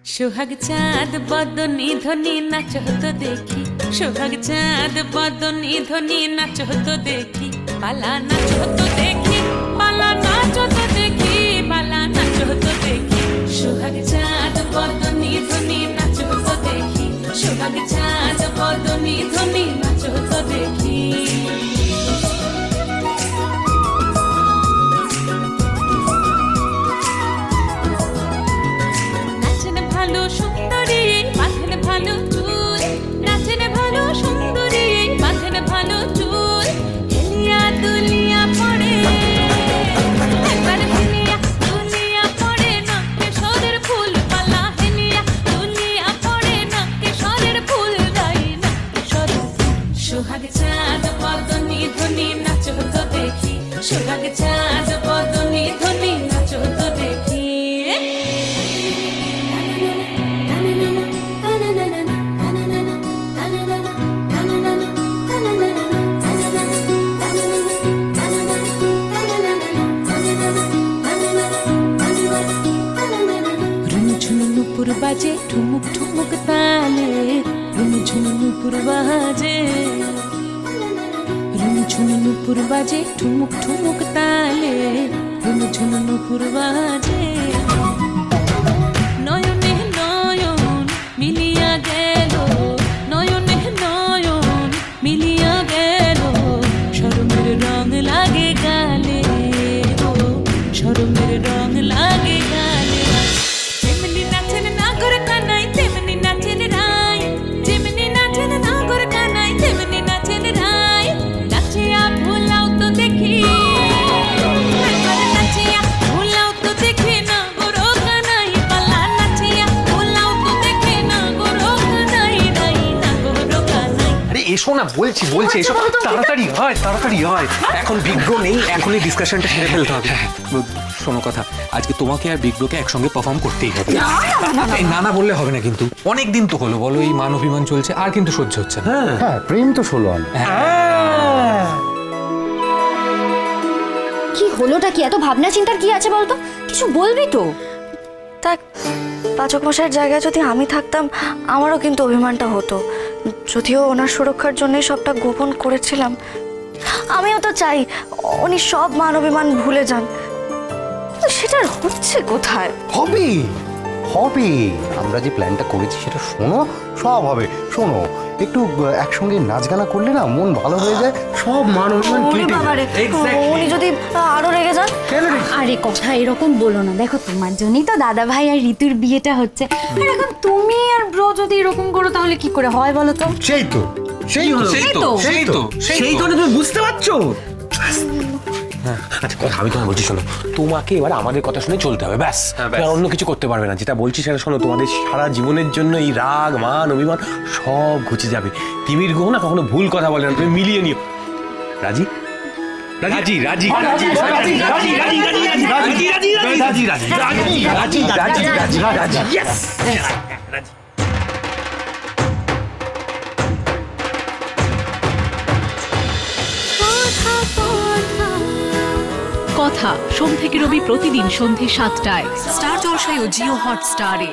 সোহাগ চাঁদ বদনি ধ্বনি নাচ হতো দেখি, সোহাগ চাঁদ বদনি ধ্বনি নাচ হতো দেখি, পালা নাচ হতো দেখি, পালা নাচ হতো দেখি, পালা নাচ হতো দেখি। সোহাগ চাঁদ বদনি ধ্বনি নাচ হতো দেখি, সোহাগ চাঁদ বদনি ধ্বনি নাচ হতো দেখি। সুন্দরী মাথের ভালো চুল, নাচেন ভালো সুন্দরী মাথের ভালো চুল, হেলিয়া দুলিয়া পড়ে একবার হেলিয়া দুলিয়া পড়ে নকে সরের ফুল পালা, হেলিয়া দুলিয়া পড়ে নকে সরের ফুল গাই নকে সরের। সোহাগ চাঁদ বদনি ধ্বনি নাচ হতো দেখি, সোহাগ চাঁদ বদনি ধ্বনি নাচ হতো দেখি। নুপুর বাজে ঠুমুক ঠুমুক তালে, রুমঝুম নুপুর বাজে, রুমঝুম নুপুর বাজে ঠুমুক ঠুমুক তালে, রুমঝুম নুপুর বাজে। নয়নে নয়ন মিলিয়া গেল, নয়নে নয়ন মিলিয়া গেল, শরমের রং লাগে গালে, শরমের রং লাগে গালে। যেমনি নাচেন নাগর কানাই তেমনি নাচেন রাই, যেমনি নাচেন নাগর কানাই তেমনি নাচেন রাই, নাচিয়া ভুলাও তো দেখি, নাচিয়া ভুলাও তো দেখি নাগর কানাই পালা, নাচিয়া ভুলাও তো দেখি নাগর কানাই নাই, নাগর কানাই। আরে এসো না, বলছি এসো, তাড়াতাড়ি হয় তাড়াতাড়ি হয়, এখন বিগ্র নেই, এখনই ডিসকাশনটা সেরে ফেলতে হবে। শোনো কথা, আজকে তোমাকে আর বিগ্রকে একসঙ্গে পারফর্ম করতেই হবে। না না বললে হবে না, কিন্তু অনেক দিন তো হলো বলো, এই মান অভিমান চলছে, আর কিন্তু সহ্য হচ্ছে না। হ্যাঁ প্রেম তো ষোলো আনা। কি হলোটা কি? এত ভাবনা চিন্তার কি আছে বলতো? কিছু বলবি তো? দেখ, পাচক মশাইয়ের জায়গায় যদি আমি থাকতাম আমারও কিন্তু অভিমানটা হতো, যদিও ওনার সুরক্ষার জন্যই সবটা গোপন করেছিলাম। আমিও তো চাই উনি সব মান অভিমান ভুলে যান, সেটা হচ্ছে কোথায়? হবে হবে, আমরা যে প্ল্যানটা করেছি সেটা শোনো, সব হবে। শোনো, একটু একসঙ্গে নাচ গানা করলে না মন ভালো হয়ে যায়, সব মান অভিমান কেটে যায়। উনি যদি আরো রেগে যান? আরে কথা এরকম বলো না, দেখো তোমার জন্যই তো দাদা ভাই আর ঋতুর বিয়েটা হচ্ছে, আর এখন তুমি আর ব্রো যদি এরকম করো তাহলে কি করে হয় বলো তো? সেই তো তুমি বুঝতে পারছো? আচ্ছা কথা আমি তোমায় বলছি, শোনো, তোমাকে এবার আমাদের কথা শুনে চলতে হবে, ব্যাস, আর অন্য কিছু করতে পারবে না। যেটা বলছি সেটা শোনো, তোমাদের সারা জীবনের জন্য এই রাগ মান অভিমান সব ঘুচে যাবে। তিমির গ্রহ না কখনো ভুল কথা বলে না, তুমি মিলিয়ে নিও। রাজি রাজি রাজি রাজি রাজি রাজি রাজি রাজি রাজি রাজি রাজি রাজি রাজি। কথা সোম থেকে রবি প্রতিদিন সন্ধ্যে ৭টায় স্টার জলসায় ও জিও হটস্টারে।